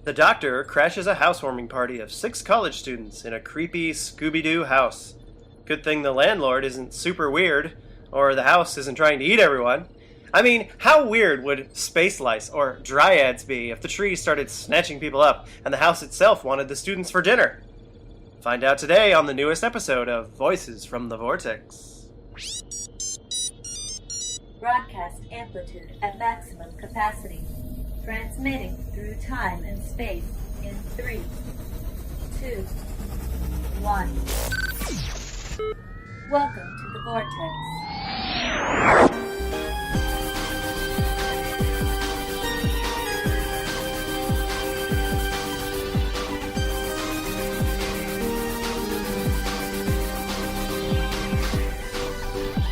The doctor crashes a housewarming party of 6 college students in a creepy Scooby-Doo house. Good thing the landlord isn't super weird, or the house isn't trying to eat everyone. I mean, how weird would space lice or dryads be if the trees started snatching people up and the house itself wanted the students for dinner? Find out today on the newest episode of Voices from the Vortex. Broadcast amplitude at maximum capacity. Transmitting through time and space in 3, 2, 1. Welcome to the Vortex.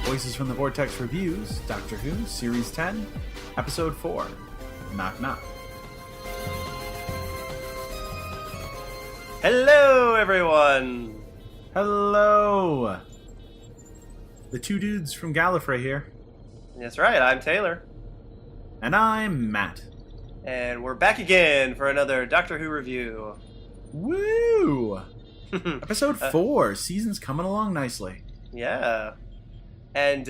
Voices from the Vortex reviews Doctor Who, Series 10, Episode 4, Knock Knock. Hello, everyone! Hello! The two dudes from Gallifrey here. That's right, I'm Taylor. And I'm Matt. And we're back again for another Doctor Who review. Woo! Episode 4, season's coming along nicely. Yeah. And,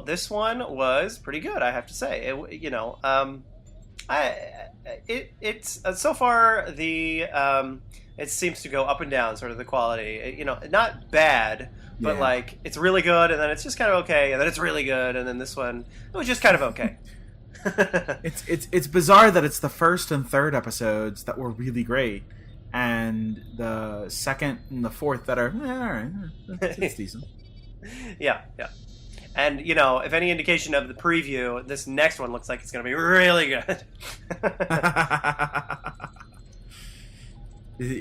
this one was pretty good, I have to say. It's so far it seems to go up and down, sort of the quality. Not bad, but it's really good, and then it's just kind of okay, and then it's really good, and then this one it was just kind of okay. It's bizarre that it's the first and third episodes that were really great, and the second and the fourth that are all right, it's decent. Yeah. And, if any indication of the preview, this next one looks like it's going to be really good.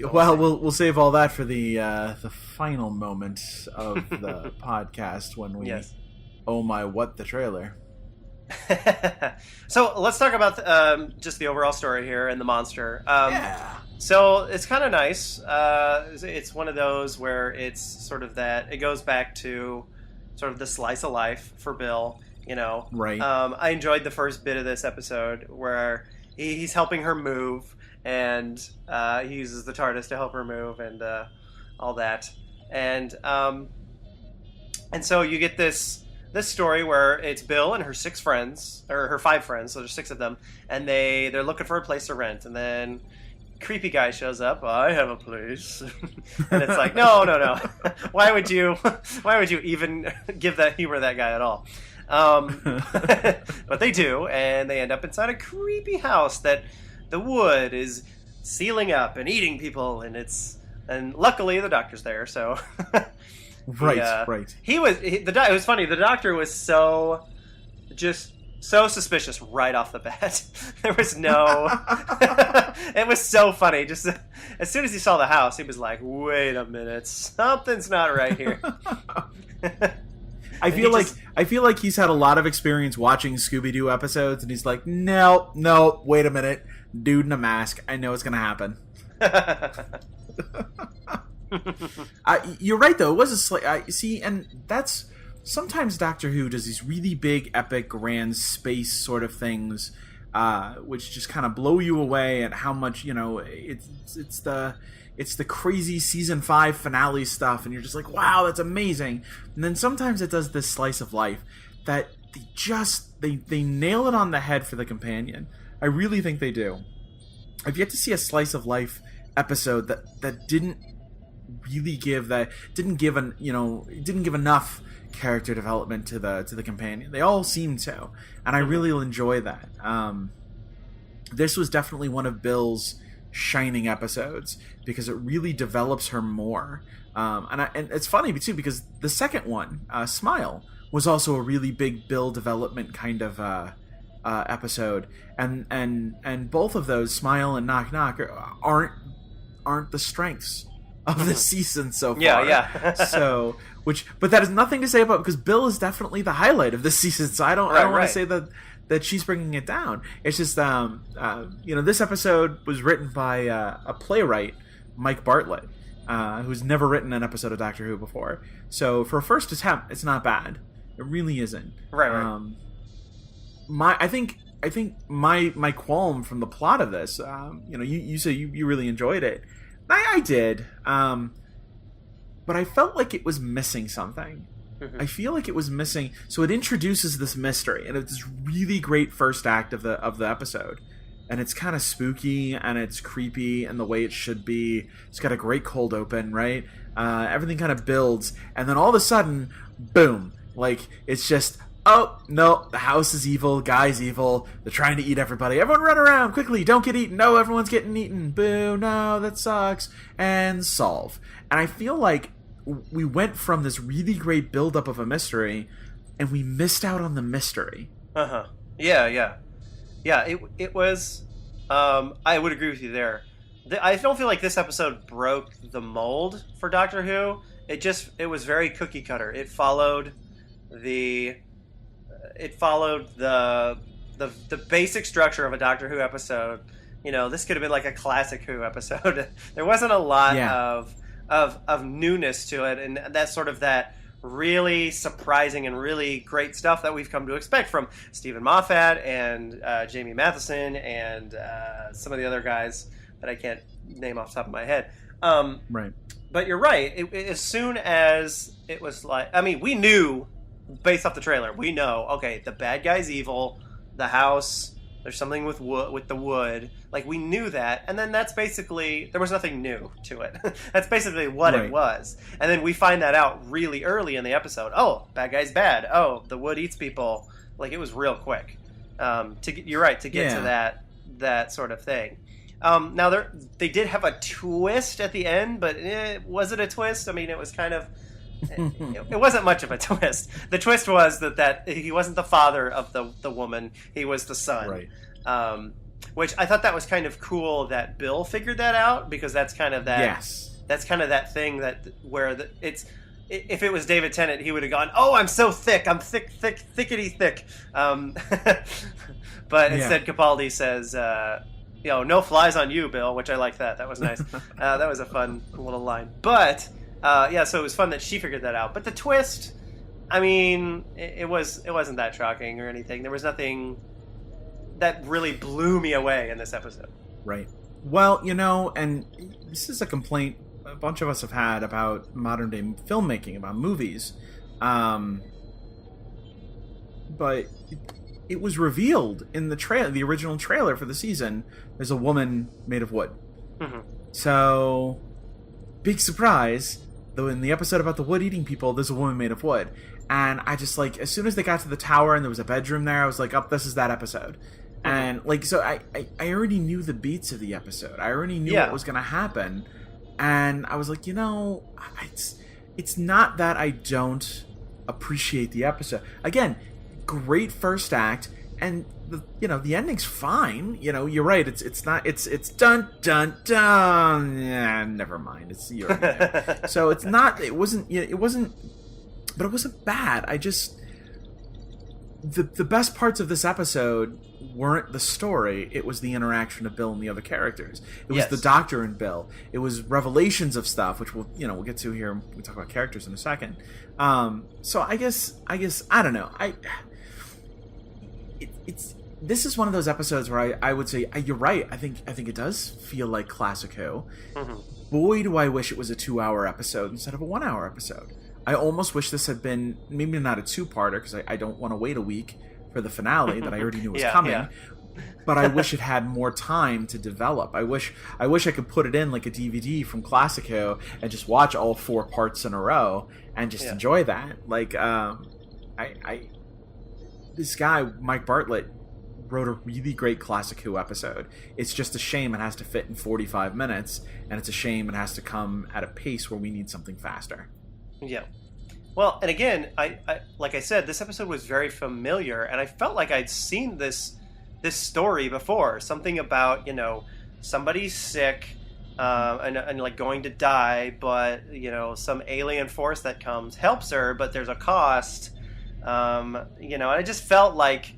Well, we'll save all that for the final moment of the podcast when we oh my what the trailer. So let's talk about just the overall story here and the monster. So it's kind of nice. It's one of those where it's sort of that it goes back to sort of the slice of life for Bill. Right. I enjoyed the first bit of this episode where he's helping her move, and he uses the TARDIS to help her move and all that, and so you get this story where it's Bill and her 6 friends, or her 5 friends, so there's 6 of them, and they're looking for a place to rent, and then creepy guy shows up. I have a place. And it's like, no. Why would you even give that humor to that guy at all? But they do, and they end up inside a creepy house that the wood is sealing up and eating people, and luckily the doctor's there, so right. It was funny. The doctor was so suspicious right off the bat. There was no... It was so funny. Just as soon as he saw the house, he was like, wait a minute, something's not right here. I feel like he's had a lot of experience watching Scooby-Doo episodes, and he's like, no, wait a minute. Dude in a mask. I know what's going to happen. You're right, though. It was a slight... see, and that's... Sometimes Doctor Who does these really big, epic, grand space sort of things, which just kind of blow you away at how much, it's the crazy season 5 finale stuff, and you're just like, wow, that's amazing. And then sometimes it does this slice of life that they nail it on the head for the companion. I really think they do. I've yet to see a slice of life episode that didn't really didn't give enough character development to the companion. They all seem to, and I really enjoy that. This was definitely one of Bill's shining episodes because it really develops her more. And it's funny too because the second one, Smile, was also a really big Bill development kind of episode, and both of those, Smile and Knock Knock, aren't the strengths of the season so far. Yeah. But that has nothing to say about, because Bill is definitely the highlight of this season. So I don't want to say that she's bringing it down. It's just this episode was written by a playwright, Mike Bartlett, who's never written an episode of Doctor Who before. So for a first attempt, it's not bad. It really isn't. Right. I think I think my qualm from the plot of this, you say you really enjoyed it. I did, but I felt like it was missing something. I feel like it was missing. So it introduces this mystery, and it's this really great first act of the episode, and it's kind of spooky and it's creepy and the way it should be. It's got a great cold open, right? Everything kind of builds, and then all of a sudden, boom! Like it's just, oh no, the house is evil, guy's evil. They're trying to eat everybody. Everyone run around quickly! Don't get eaten! No, everyone's getting eaten! Boo! No, that sucks. And solve. And I feel like we went from this really great buildup of a mystery, and we missed out on the mystery. Yeah. It was. I would agree with you there. I don't feel like this episode broke the mold for Doctor Who. It was very cookie cutter. It followed the basic structure of a Doctor Who episode. This could have been like a classic Who episode. There wasn't a lot of newness to it, and that's sort of that really surprising and really great stuff that we've come to expect from Stephen Moffat and Jamie Matheson and some of the other guys that I can't name off the top of my head. Right. But you're right. As soon as it was like, I mean, we knew based off the trailer, we know, okay, the bad guy's evil, the house, there's something with the wood. Like, we knew that, and then that's basically, there was nothing new to it. That's basically what it was. And then we find that out really early in the episode. Oh, bad guy's bad. Oh, the wood eats people. Like, it was real quick. You're right, to get to that sort of thing. Now, they did have a twist at the end, but was it a twist? I mean, it was kind of... It wasn't much of a twist. The twist was that he wasn't the father of the woman; he was the son. Right. Which I thought that was kind of cool that Bill figured that out, because that's kind of that. Yes. That's kind of that thing if it was David Tennant, he would have gone, "Oh, I'm so thick. I'm thickety thick." But instead, Capaldi says, "No flies on you, Bill," which I like that. That was nice. That was a fun little line. But. So it was fun that she figured that out. But the twist, I mean, it wasn't that shocking or anything. There was nothing that really blew me away in this episode. Right. Well, and this is a complaint a bunch of us have had about modern day filmmaking, about movies. But it was revealed in the original trailer for the season. There's a woman made of wood. Mm-hmm. So, big surprise. Though in the episode about the wood eating people, there's a woman made of wood. And I just, as soon as they got to the tower and there was a bedroom there, I was like, oh, this is that episode. And, so I already knew the beats of the episode. I already knew what was going to happen. And I was like, it's not that I don't appreciate the episode. Again, great first act, and the ending's fine. You're right. It's dun dun dun. Yeah, never mind. It's you already know. So it's not. It wasn't. But it wasn't bad. I just the best parts of this episode weren't the story. It was the interaction of Bill and the other characters. It was the Doctor and Bill. It was revelations of stuff, which we'll get to here. We talk about characters in a second. So I guess I don't know. This is one of those episodes where I would say you're right. I think it does feel like classic Who. Mm-hmm. Boy, do I wish it was a 2-hour episode instead of a 1-hour episode. I almost wish this had been maybe not a 2-parter, because I don't want to wait a week for the finale that I already knew was coming. Yeah. But I wish it had more time to develop. I wish I could put it in like a DVD from Classic Who and just watch all 4 parts in a row and just enjoy that. This guy Mike Bartlett wrote a really great Classic Who episode. It's just a shame it has to fit in 45 minutes, and it's a shame it has to come at a pace where we need something faster. Yeah. Well, and again, I like I said, this episode was very familiar, and I felt like I'd seen this story before. Something about, somebody's sick and like going to die, but some alien force that comes helps her, but there's a cost. I just felt like,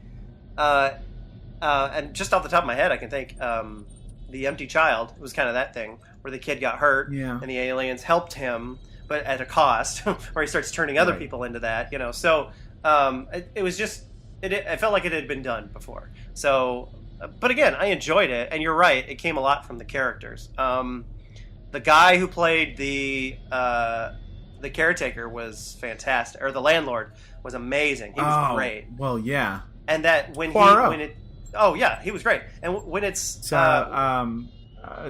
and just off the top of my head, I can think The Empty Child was kind of that thing where the kid got hurt and the aliens helped him, but at a cost, where he starts turning other people into that, So it was just, I felt like it had been done before. So, but again, I enjoyed it, and you're right, it came a lot from the characters. The guy who played the caretaker was fantastic, or the landlord was amazing. He was great. Well, yeah. And that Poirot. he was great. And when it's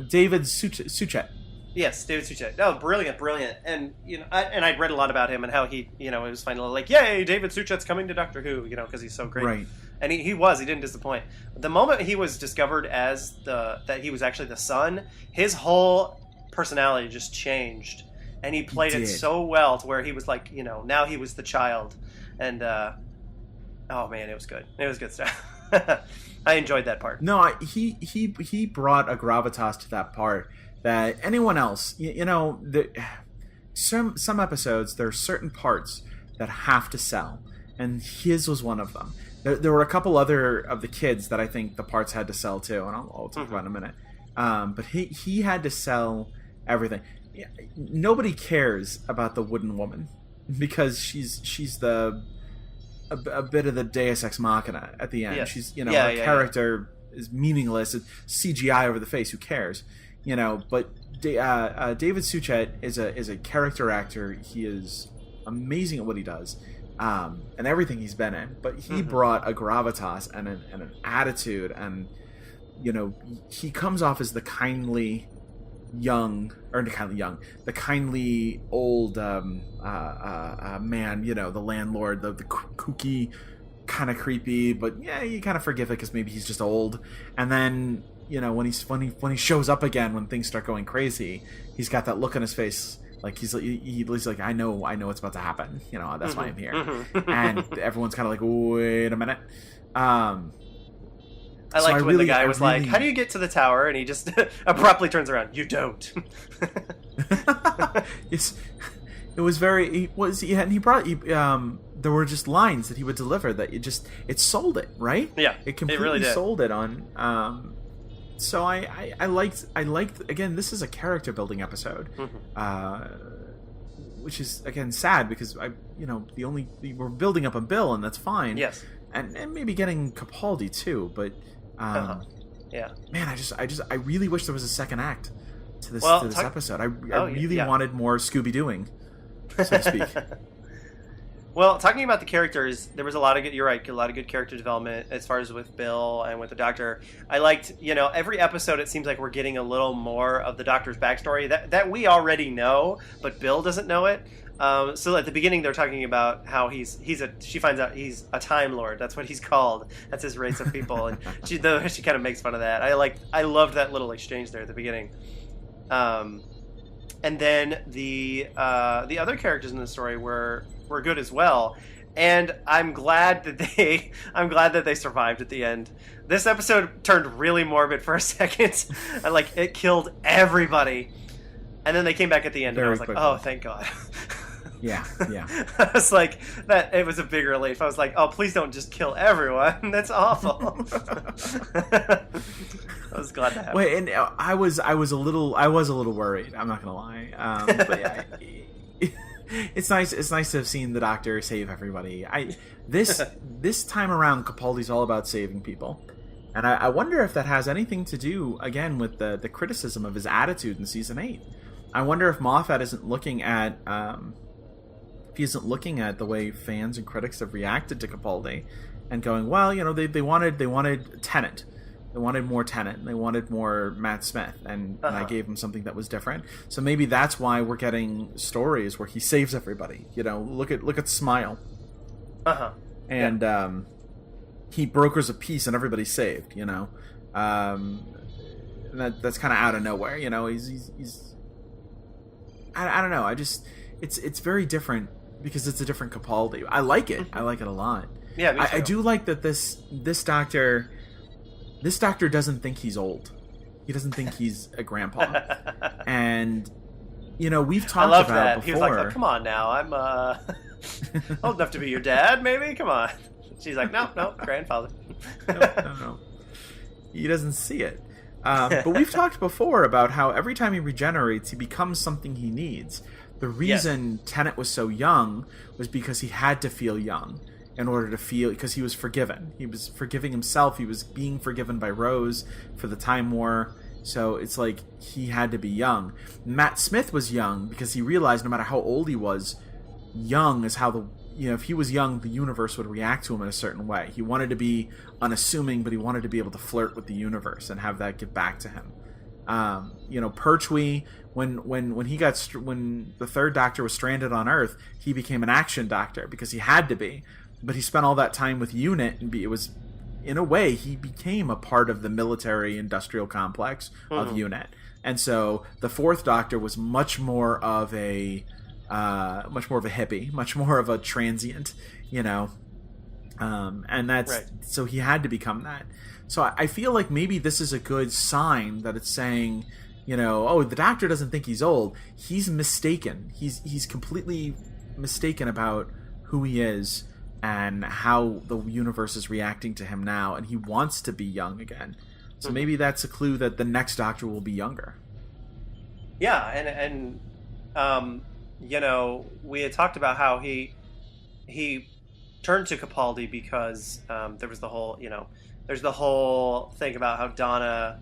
David Suchet. Yes, David Suchet. Oh, brilliant. And I'd read a lot about him and how he, it was finally like, yay, David Suchet's coming to Doctor Who, because he's so great. Right. And he didn't disappoint. The moment he was discovered as that he was actually the son, his whole personality just changed, and he played it so well to where he was like, now he was the child, and oh man, it was good. It was good stuff. I enjoyed that part. No, he brought a gravitas to that part that anyone else, some episodes, there are certain parts that have to sell, and his was one of them. There were a couple other of the kids that I think the parts had to sell too, and I'll talk about in a minute. But he had to sell everything. Nobody cares about the wooden woman because she's a bit of the Deus Ex Machina at the end. Yes. She's her character is meaningless. It's CGI over the face. Who cares? But David Suchet is a character actor. He is amazing at what he does. And everything he's been in, but he brought a gravitas and an attitude, and he comes off as the kindly old man, the landlord, the kooky, kind of creepy, but yeah, you kind of forgive it because maybe he's just old. And then when he shows up again, when things start going crazy, he's got that look on his face. Like he's like, I know what's about to happen. That's why I'm here. And everyone's kind of like, wait a minute. I liked when the guy was like, how do you get to the tower? And he just abruptly turns around. You don't. It was very. There were just lines that he would deliver that it sold it, right? Yeah, it completely really did. Sold it on. So I liked again, this is a character building episode, which is again sad because we're building up a Bill, and that's fine. Yes, and maybe getting Capaldi too, but yeah, man, I really wish there was a second act to this episode. I really wanted more Scooby-Dooing, so to speak. Well, talking about the characters, there was a lot of good character development as far as with Bill and with the Doctor. I liked, every episode it seems like we're getting a little more of the Doctor's backstory that we already know, but Bill doesn't know it. So at the beginning they're talking about how she finds out he's a Time Lord. That's what he's called. That's his race of people, and she kind of makes fun of that. I loved that little exchange there at the beginning. And then the other characters in the story were good as well, and I'm glad that they survived at the end. This episode turned really morbid for a second, and it killed everybody, and then they came back at the end, and I was like, oh, thank God. Yeah. I was like, that it was a big relief. I was like, oh, please don't just kill everyone. That's awful. I was glad to have. Wait, and I was a little worried. I'm not gonna lie. But yeah, it's nice. It's nice to have seen the Doctor save everybody. This time around, Capaldi's all about saving people, and I wonder if that has anything to do again with the criticism of his attitude in season 8. I wonder if Moffat isn't looking at the way fans and critics have reacted to Capaldi, and going, well, they wanted Tennant. They wanted more Tennant, and they wanted more Matt Smith, and I gave him something that was different. So maybe that's why we're getting stories where he saves everybody. Look at Smile. And he brokers a peace and everybody's saved. And that's kind of out of nowhere. He's I don't know. It's very different because it's a different Capaldi. I like it. I like it a lot. Yeah, me too. I do like that this Doctor doesn't think he's old. He doesn't think he's a grandpa. And we've talked about that. Before. He was like, oh, come on now, I'm old enough to be your dad, maybe. Come on. She's like, no, grandfather. No. He doesn't see it. But we've talked before about how every time he regenerates, he becomes something he needs. The reason Tennant was so young was because he had to feel young. in order to feel, because he was forgiven. He was forgiving himself. He was being forgiven by Rose for the Time War. So it's like he had to be young. Matt Smith was young because he realized no matter how old he was, young is how the, if he was young, the universe would react to him in a certain way. He wanted to be unassuming, but he wanted to be able to flirt with the universe and have that give back to him. Pertwee, when the third Doctor was stranded on Earth, he became an action doctor because he had to be. But he spent all that time with UNIT, and it was, in a way, he became a part of the military-industrial complex of UNIT. And so the fourth Doctor was much more of a hippie, much more of a transient, and that's right. So he had to become that. So I feel like maybe this is a good sign that it's saying, the Doctor doesn't think he's old. He's mistaken. He's completely mistaken about who he is and how the universe is reacting to him now, and he wants to be young again. So maybe that's a clue that the next Doctor will be younger. Yeah, and we had talked about how he turned to Capaldi because there was the whole, there's the whole thing about how Donna,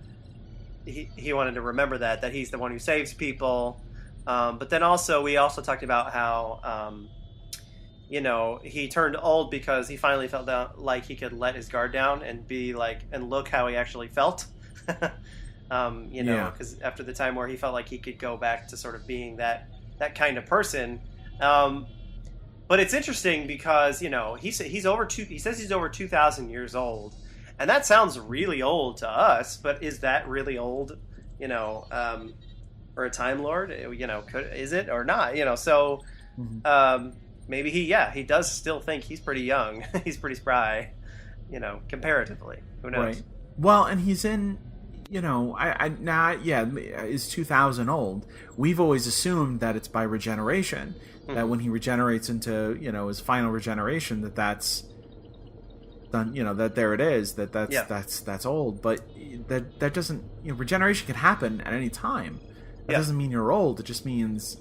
he wanted to remember that he's the one who saves people. But then we also talked about how, he turned old because he finally felt like he could let his guard down and be like, and look how he actually felt. Because after the time where he felt like he could go back to sort of being that kind of person. But it's interesting because, he says he's over 2,000 years old. And that sounds really old to us, but is that really old, for a Time Lord? Is it or not? So maybe he does still think he's pretty young. He's pretty spry, comparatively. Who knows? Right. Well, and he's in, is 2,000 old. We've always assumed that it's by regeneration, that when he regenerates into, his final regeneration, that's done, that there it is, that's old. But that doesn't, regeneration can happen at any time. That doesn't mean you're old. It just means,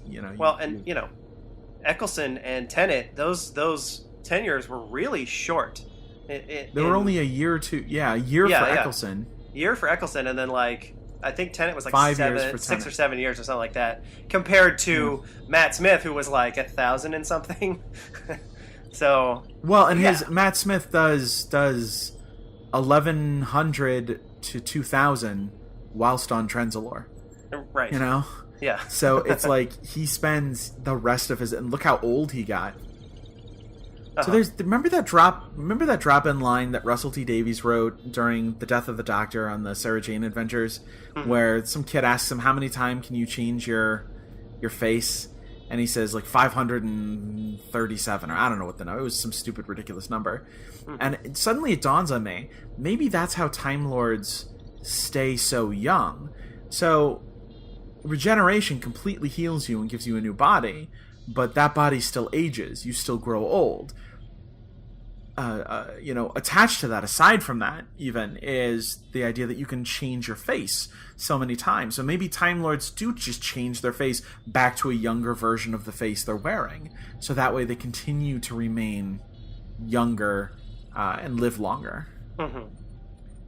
Eccleston and Tennant, those tenures were really short. They were only a year or two. Yeah, a year for Eccleston. Year for Eccleston, and then I think Tennant was like 6 or 7 years or something like that, compared to Matt Smith, who was like 1,000 and something. So his Matt Smith does 1,100 to 2,000 whilst on Trenzalore. Right. Yeah. So it's like he spends the rest of his, and look how old he got. So remember that drop in line that Russell T Davies wrote during the death of the Doctor on the Sarah Jane Adventures, where some kid asks him, how many times can you change your face? And he says like 537, or I don't know what the number. It was some stupid, ridiculous number. And suddenly it dawns on me, maybe that's how Time Lords stay so young. So regeneration completely heals you and gives you a new body, but that body still ages. You still grow old. Attached to that, aside from that, even, is the idea that you can change your face so many times. So maybe Time Lords do just change their face back to a younger version of the face they're wearing. So that way they continue to remain younger and live longer.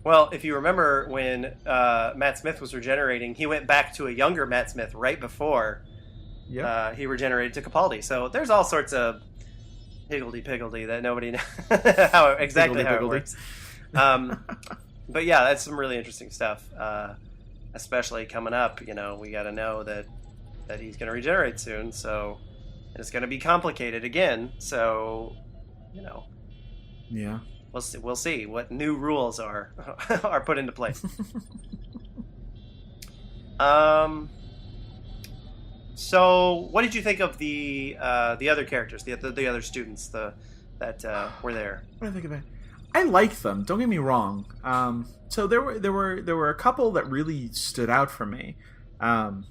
Well, if you remember when Matt Smith was regenerating, he went back to a younger Matt Smith right before he regenerated to Capaldi. So there's all sorts of higgledy-piggledy that nobody knows how it works. But yeah, that's some really interesting stuff, especially coming up. We got to know that he's going to regenerate soon, so it's going to be complicated again. So, yeah, we'll see what new rules are put into place. So, what did you think of the other characters, the other students that were there? What do I think of it? I liked them. Don't get me wrong. So there were a couple that really stood out for me. And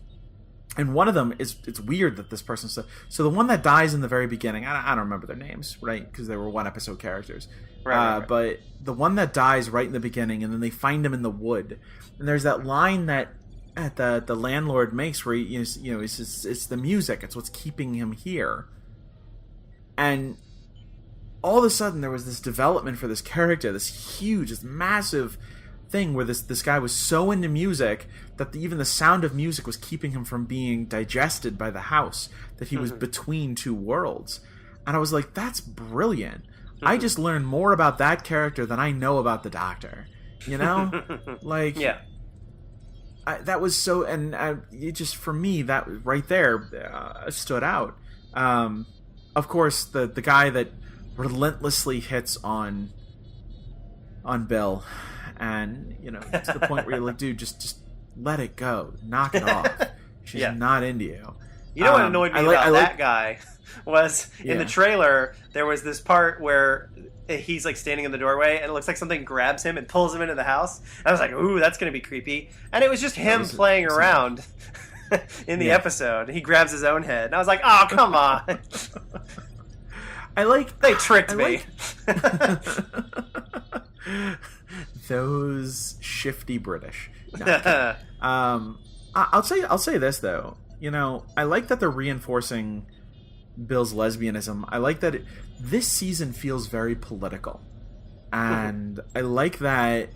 one of them it's weird that this person. So the one that dies in the very beginning, I don't remember their names, right? Because they were one episode characters. Right. But the one that dies right in the beginning, and then they find him in the wood, and there's that line that the landlord makes where it's the music, it's what's keeping him here. And all of a sudden there was this development for this character, this huge, this massive thing where this guy was so into music that even the sound of music was keeping him from being digested by the house, that he was between two worlds. And I was like, that's brilliant. I just learned more about that character than I know about the Doctor. You know? Like, yeah. That was so, and it just, for me, that right there stood out. Of course, the guy that relentlessly hits on Bill, and, you know, to the point where you're like, dude, just let it go. Knock it off. She's not into you. You know what annoyed me about that guy was in the trailer, there was this part where he's like standing in the doorway and it looks like something grabs him and pulls him into the house. And I was like, ooh, that's going to be creepy. And it was just him playing around in the episode. He grabs his own head. And I was like, oh, come on. They tricked me. Those shifty British. No, I'll say this though. You know, I like that they're reinforcing Bill's lesbianism. I like that this season feels very political, and I like that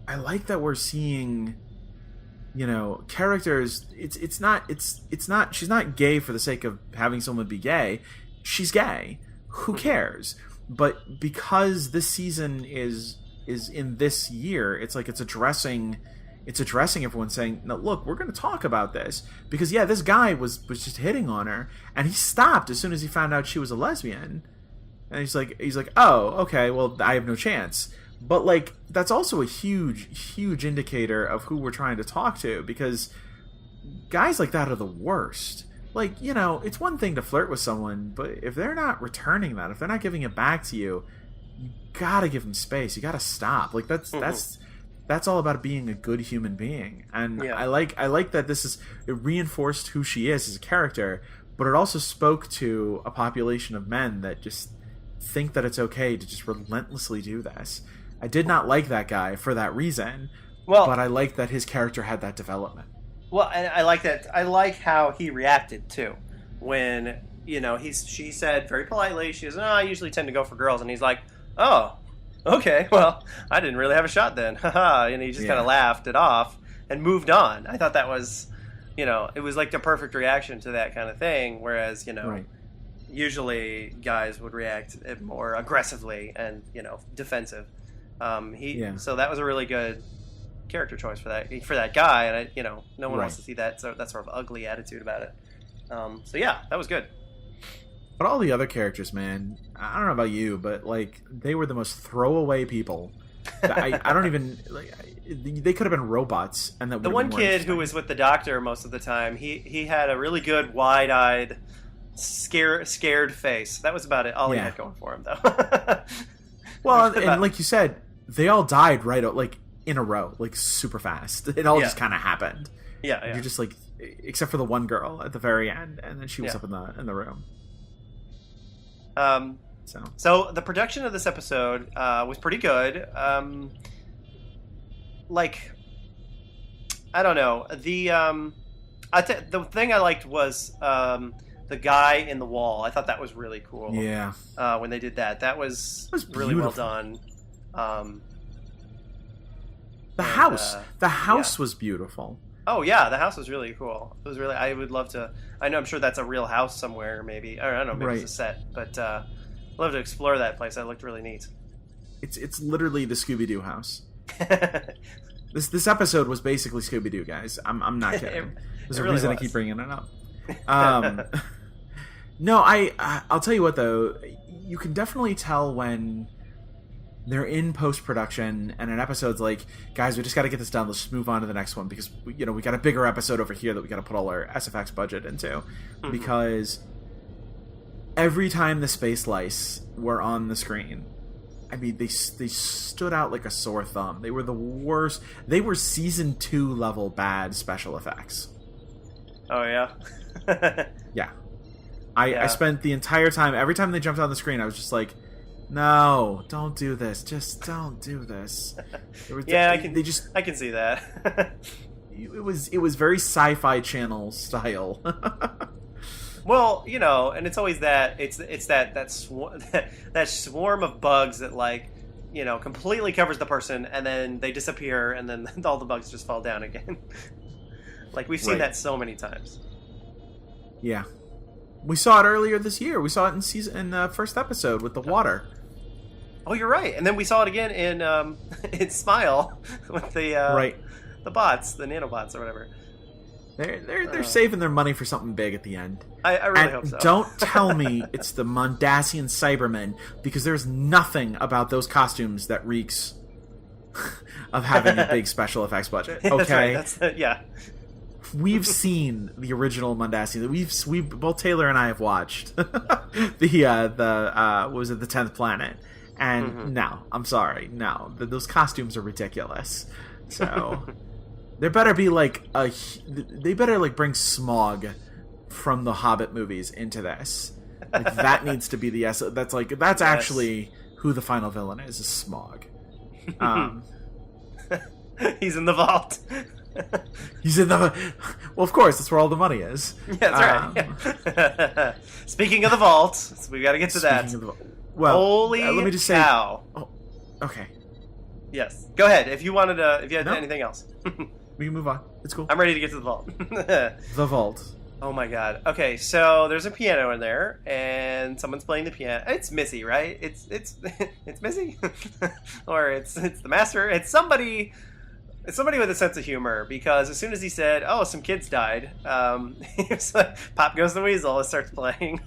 we're seeing, you know, characters. It's not she's not gay for the sake of having someone be gay. She's gay. Who cares? But because this season is in this year, it's like it's addressing everyone, saying, no, look, we're going to talk about this. Because, this guy was just hitting on her, and he stopped as soon as he found out she was a lesbian. And he's like, oh, okay, well, I have no chance. But, like, that's also a huge indicator of who we're trying to talk to, because guys like that are the worst. Like, you know, it's one thing to flirt with someone, but if they're not returning that, if they're not giving it back to you, you gotta give them space. You gotta stop. Like, that's all about being a good human being. And I like that it reinforced who she is as a character, but it also spoke to a population of men that just think that it's okay to just relentlessly do this. I did not like that guy for that reason, but I like that his character had that development. Well, and I like that. I like how he reacted too, when, you know, she said very politely, she goes, I usually tend to go for girls, and he's like, oh, okay, well, I didn't really have a shot then. Haha. And he just kind of laughed it off and moved on. I thought that was, you know, it was like the perfect reaction to that kind of thing, whereas, you know, usually guys would react more aggressively and, you know, defensive. So that was a really good character choice for that guy, and you know, no one wants to see that sort of ugly attitude about it. So that was good. But all the other characters, man, I don't know about you, but like they were the most throwaway people. I don't even like. They could have been robots, and that the one kid who was with the Doctor most of the time, he had a really good wide-eyed, scared face. That was about it. All he had going for him, though. Well, and like you said, they all died like in a row, like super fast. It all just kind of happened. Yeah. You're just like, except for the one girl at the very end, and then she was up in the room. So the production of this episode was pretty good. Like, I don't know, the thing I liked was the guy in the wall. I thought that was really cool. Yeah. When they did that was really well done. The house was beautiful. Oh yeah, the house was really cool. It was really. I would love to. I'm sure that's a real house somewhere, maybe. Or I don't know, maybe it's a set. But I'd love to explore that place. That looked really neat. It's literally the Scooby-Doo house. This episode was basically Scooby-Doo, guys. I'm not kidding. There's a reason I keep bringing it up. No, I'll tell you what though. You can definitely tell when they're in post-production and an episode's like, guys, we just got to get this done. Let's just move on to the next one because we got a bigger episode over here that we got to put all our SFX budget into. Mm-hmm. Because every time the space lice were on the screen, I mean, they stood out like a sore thumb. They were the worst. They were season 2 level bad special effects. Oh yeah. Yeah. I spent the entire time, every time they jumped on the screen, I was just like, no, don't do this. Just don't do this. I can see that. It was very Sci-Fi Channel style. Well, and it's always that it's that that swarm of bugs that completely covers the person, and then they disappear, and then all the bugs just fall down again. Like we've seen that so many times. Yeah, we saw it earlier this year. We saw it in the first episode with the water. Oh, you're right. And then we saw it again in Smile with the bots, the nanobots or whatever. They're saving their money for something big at the end. I really hope so. Don't tell me it's the Mondasian Cybermen, because there's nothing about those costumes that reeks of having a big special effects budget. Okay, That's right. Yeah. We've seen the original Mondasian. We both Taylor and I have watched what was it, the 10th Planet, and no, I'm sorry, no, those costumes are ridiculous. So. There better be they better bring Smog from the Hobbit movies into this. That needs to be the that's actually who the final villain is Smog. He's in the vault. He's in the well, of course, that's where all the money is. Yeah, that's right. Speaking of the vault, we got to get to that. Holy let me just cow. Say. Oh, okay. Yes. Go ahead if you wanted to. If you had anything else. We can move on. It's cool. I'm ready to get to the vault. The vault. Oh my god. Okay, so there's a piano in there, and someone's playing the piano. It's Missy, right? It's Missy, or it's the master. It's somebody. It's somebody with a sense of humor, because as soon as he said, "Oh, some kids died," he was like, "Pop Goes the Weasel," it starts playing.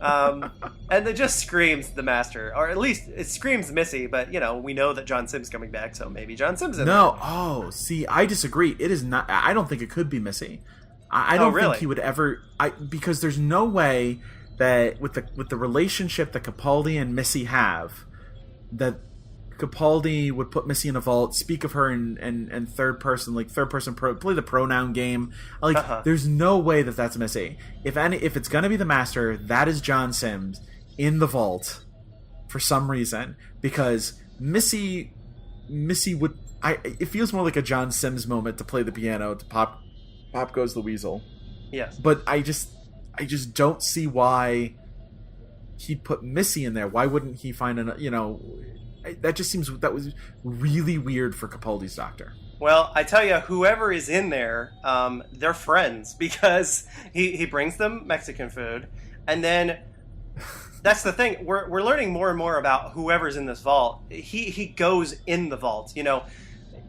And it just screams the master, or at least it screams Missy, but we know that John Sims coming back, so maybe John Sims in there. Oh, see, I disagree. It is not. I don't think it could be Missy. I don't think he would ever. Because there's no way that with the relationship that Capaldi and Missy have, that Capaldi would put Missy in a vault, speak of her in third person, play the pronoun game. There's no way that that's Missy. If it's gonna be the master, that is John Sims in the vault for some reason, because Missy would. It feels more like a John Sims moment to play the piano to Pop Goes the Weasel. Yes, but I just don't see why he'd put Missy in there. Why wouldn't he find that just seems that was really weird for Capaldi's Doctor. Well, I tell you, whoever is in there, they're friends, because he brings them Mexican food, and then that's the thing. We're learning more and more about whoever's in this vault. He goes in the vault.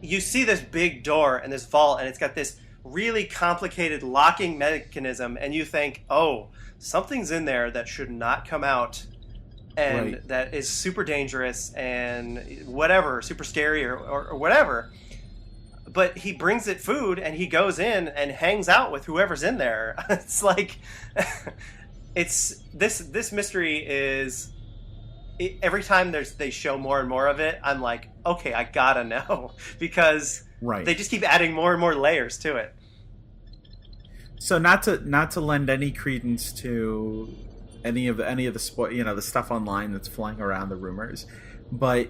You see this big door in this vault, and it's got this really complicated locking mechanism, and you think, oh, something's in there that should not come out. And that is super dangerous and whatever, super scary or whatever. But he brings it food, and he goes in and hangs out with whoever's in there. It's like, it's this mystery is. Every time they show more and more of it, I'm like, okay, I gotta know, because they just keep adding more and more layers to it. So not to lend any credence to any of the the stuff online that's flying around, the rumors, but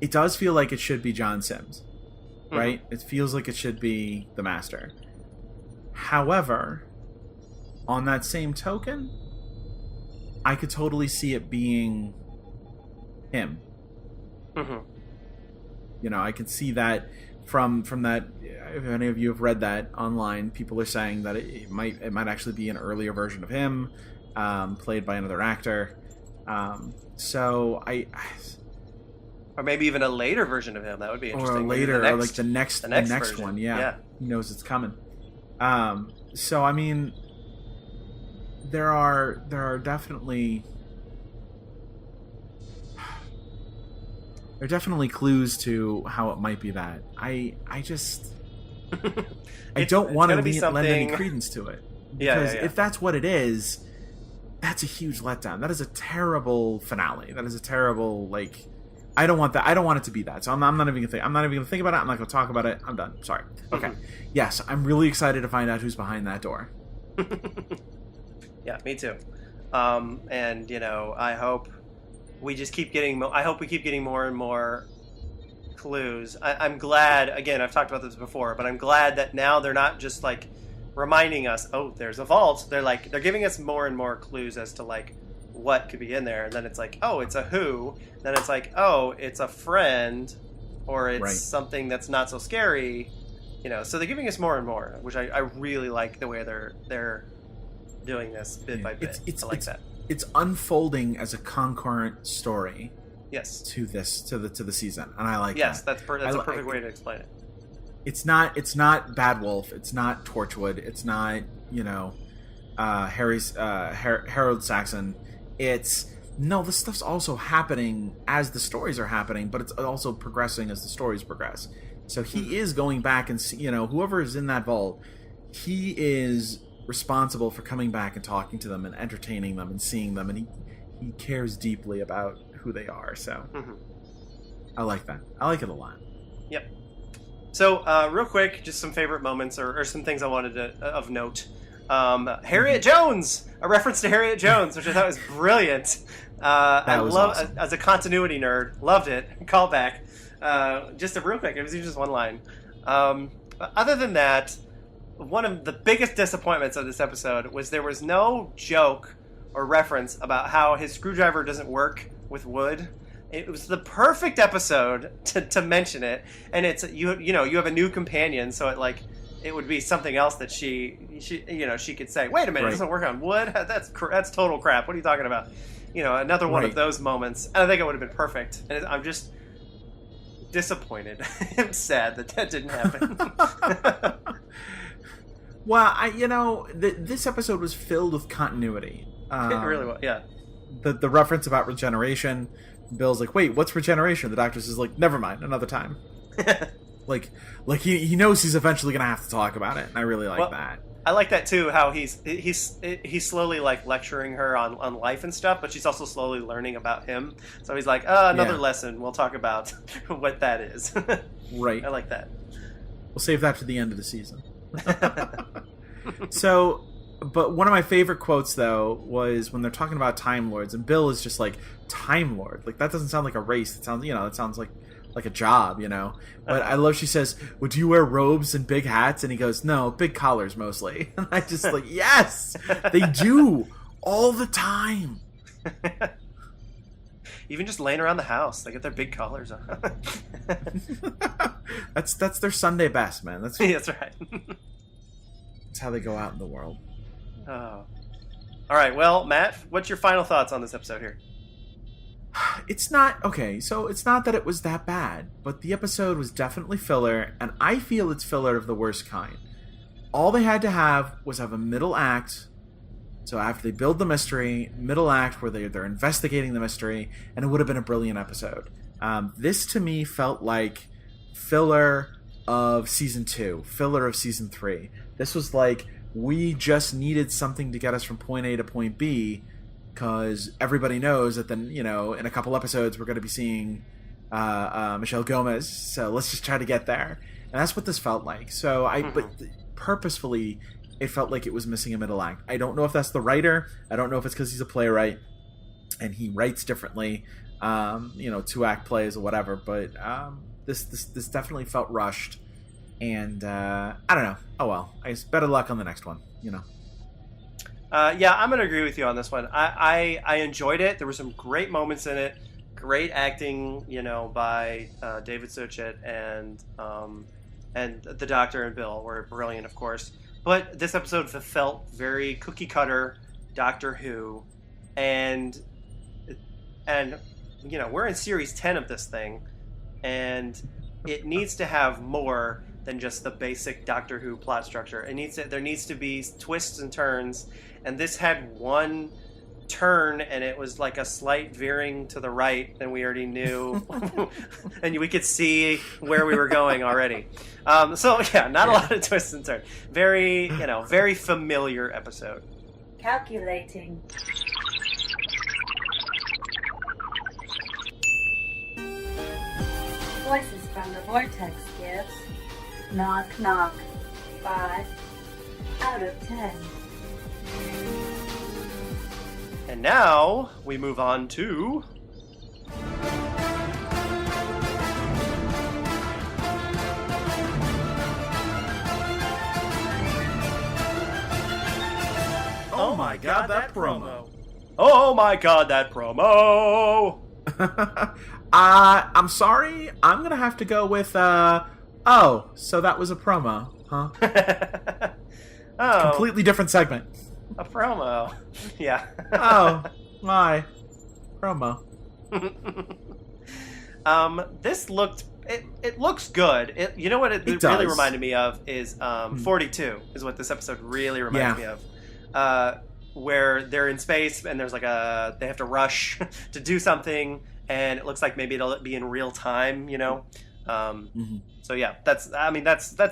it does feel like it should be John Sims, right? It feels like it should be the master. However, on that same token, I could totally see it being him. I can see that from that. If any of you have read that online, people are saying that it might actually be an earlier version of him. Played by another actor. So or maybe even a later version of him. That would be interesting. Or later, or like the next one. Yeah. He knows it's coming. So I mean, there are definitely clues to how it might be that. I just I don't want to lend any credence to it, because if that's what it is, that's a huge letdown. That is a terrible finale. That is a terrible, I don't want that. I don't want it to be that. So I'm not even gonna think. I'm not even gonna think about it. I'm not gonna talk about it. I'm done. Sorry. Okay. Yes, I'm really excited to find out who's behind that door. Yeah, me too. And I hope we just keep getting. I hope we keep getting more and more clues. I'm glad. Again, I've talked about this before, but I'm glad that now they're not just reminding us, oh, there's a vault. They're giving us more and more clues as to like what could be in there. And then it's like, oh, it's a who. Then it's like, oh, it's a friend, or it's something that's not so scary. So they're giving us more and more, which I really like the way they're doing this bit by bit. I like that. It's unfolding as a concurrent story. Yes. To the season, and I like. Yes, that. that's a perfect way to explain it. It's not Bad Wolf. It's not Torchwood. It's not Harold Saxon. It's this stuff's also happening as the stories are happening, but it's also progressing as the stories progress. So he is going back and whoever is in that vault, he is responsible for coming back and talking to them and entertaining them and seeing them, and he cares deeply about who they are. So I like that. I like it a lot. Yep. So real quick, just some favorite moments or some things I wanted to of note. Harriet Jones, a reference to Harriet Jones, which I thought was brilliant. I love awesome. As a continuity nerd, loved it. Callback. Just a real quick, it was just one line. Other than that, one of the biggest disappointments of this episode was there was no joke or reference about how his screwdriver doesn't work with wood. It was the perfect episode to mention it, and it's you have a new companion, so it would be something else that she could say, wait a minute, it doesn't work on wood. That's total crap. What are you talking about? Another one of those moments, and I think it would have been perfect. And I'm just disappointed. I'm sad that didn't happen. Well, this episode was filled with continuity. It really was, yeah. The reference about regeneration, Bill's like, wait, what's regeneration? The doctor says, like, never mind, another time. like he knows he's eventually gonna have to talk about it, and I really like that. I like that too, how he's slowly like lecturing her on life and stuff, but she's also slowly learning about him. So he's like, another lesson, we'll talk about what that is. Right. I like that. We'll save that to the end of the season. So, but one of my favorite quotes though was when they're talking about Time Lords, and Bill is just like, Time Lord, like that doesn't sound like a race. It sounds, that sounds like a job, But I love, she says, would you wear robes and big hats? And he goes, no, big collars mostly. And I just like, yes, they do all the time. Even just laying around the house, they get their big collars on. That's their Sunday best, man. That's right. That's how they go out in the world. Oh. All right, well, Matt, what's your final thoughts on this episode here? It's not that it was that bad, but the episode was definitely filler, and I feel it's filler of the worst kind. All they had to have was have a middle act. So after they build the mystery, middle act where they're investigating the mystery, and it would have been a brilliant episode. This to me felt like filler of season 2, filler of season 3. This was like, we just needed something to get us from point A to point B, because everybody knows that then, in a couple episodes we're going to be seeing Michelle Gomez, so let's just try to get there. And that's what this felt like. So but purposefully, it felt like it was missing a middle act. I don't know if that's the writer. I don't know if it's because he's a playwright and he writes differently, 2-act plays or whatever. But this definitely felt rushed, and I don't know. Oh well, I guess better luck on the next one. Yeah, I'm going to agree with you on this one. I enjoyed it. There were some great moments in it. Great acting, by David Suchet and the Doctor and Bill were brilliant, of course. But this episode felt very cookie cutter Doctor Who, and we're in series 10 of this thing, and it needs to have more than just the basic Doctor Who plot structure. There needs to be twists and turns, and this had one turn, and it was like a slight veering to the right, and we already knew, and we could see where we were going already. So yeah, not a lot of twists and turns. Very, very familiar episode. Calculating. Voices from the Vortex gives knock knock 5 out of 10. And now we move on to my god, that promo. Oh my god, that promo! I'm sorry. I'm gonna have to go with, oh, so that was a promo, huh? Oh. Completely different segment. A promo. Yeah. Oh, my. Promo. This looked... It looks good. You know what it really reminded me of is 42 is what this episode really reminds me of. Where they're in space and there's like they have to rush to do something, and it looks like maybe it'll be in real time, you know. So yeah, that's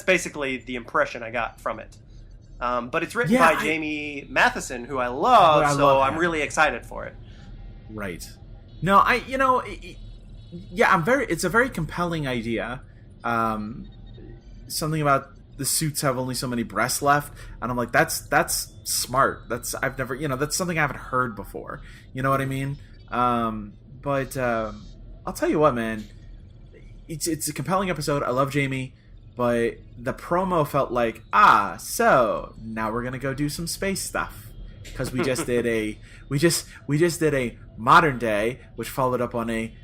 basically the impression I got from it. But it's written by Jamie Matheson, who I love, I'm really excited for it. Right. No, it's a very compelling idea. Something about the suits have only so many breasts left, and I'm like, that's smart. That's something I haven't heard before. You know what I mean? But I'll tell you what, man. It's a compelling episode. I love Jamie, but the promo felt like, so now we're gonna go do some space stuff, because we just did a modern day, which followed up on a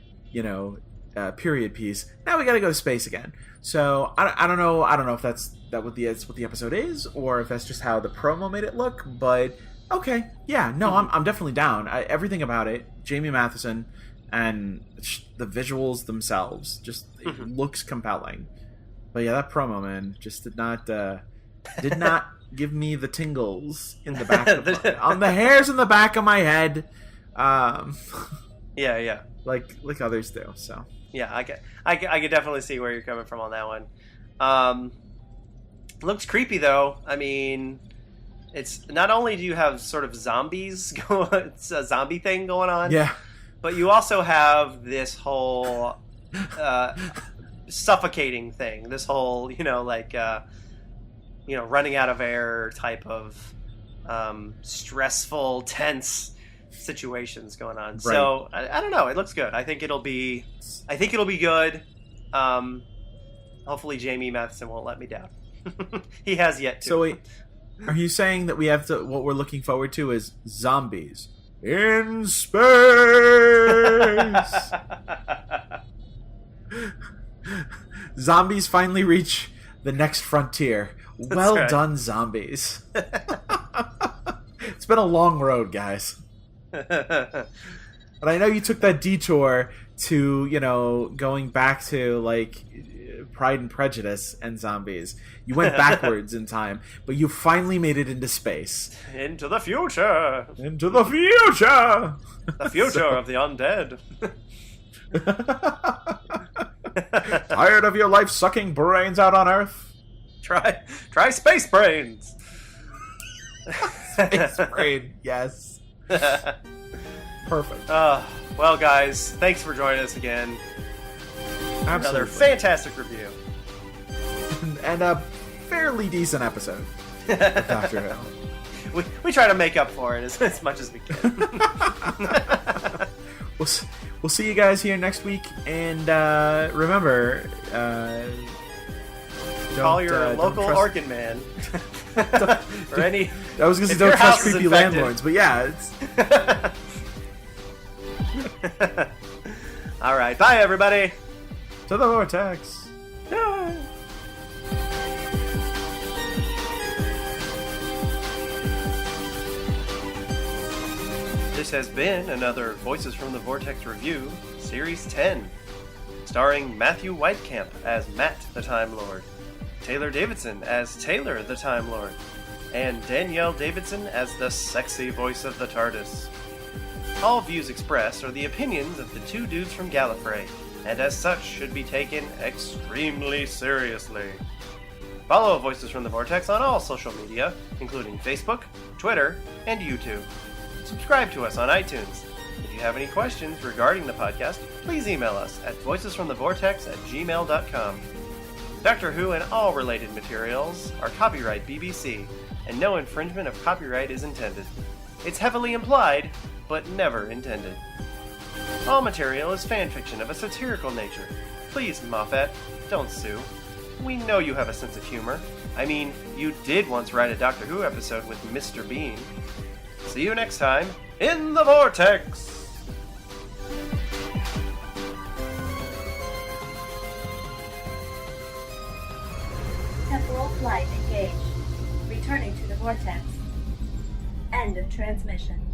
period piece. Now we got to go to space again. So I don't know if that's what the episode is, or if that's just how the promo made it look. But okay, yeah, no, I'm definitely down. Everything about it, Jamie Matheson, and the visuals themselves, just it looks compelling. But yeah, that promo, man, just did not give me the tingles in the back on the hairs in the back of my head. Yeah. Like others do. So yeah, I could definitely see where you're coming from on that one. Looks creepy though. I mean, it's not only do you have sort of zombies it's a zombie thing going on. Yeah. But you also have this whole suffocating thing. This whole, running out of air type of stressful, tense situations going on. Right. So I don't know. It looks good. I think it'll be good. Hopefully Jamie Matheson won't let me down. He has yet to. So wait, are you saying that we have to? What we're looking forward to is zombies in space. Zombies finally reach the next frontier. Well done, zombies. It's been a long road, guys. But I know you took that detour to, going back to, like, Pride and Prejudice and zombies. You went backwards in time, but you finally made it into space. Into the future! Into the future! The future of the undead. Tired of your life sucking brains out on Earth? Try space brains! Space brain, yes. Perfect. Well, guys, thanks for joining us again. Absolutely. Another fantastic review. And a fairly decent episode of Doctor Who. We try to make up for it as much as we can. We'll see you guys here next week, and remember, call your local organ man. Or any. I was going to say don't trust creepy landlords, but yeah, it's. All right, bye everybody. To the Vortex. Yeah. This has been another Voices from the Vortex review, Series 10, starring Matthew Whitecamp as Matt the Time Lord, Taylor Davidson as Taylor the Time Lord, and Danielle Davidson as the sexy voice of the TARDIS. All views expressed are the opinions of the two dudes from Gallifrey, and as such should be taken extremely seriously. Follow Voices from the Vortex on all social media, including Facebook, Twitter, and YouTube. Subscribe to us on iTunes. If you have any questions regarding the podcast, please email us at voicesfromthevortex@gmail.com. Doctor Who and all related materials are copyright BBC, and no infringement of copyright is intended. It's heavily implied, but never intended. All material is fanfiction of a satirical nature. Please, Moffat, don't sue. We know you have a sense of humor. I mean, you did once write a Doctor Who episode with Mr. Bean. See you next time in the Vortex! Temporal flight engaged. Returning to the vortex. End of transmission.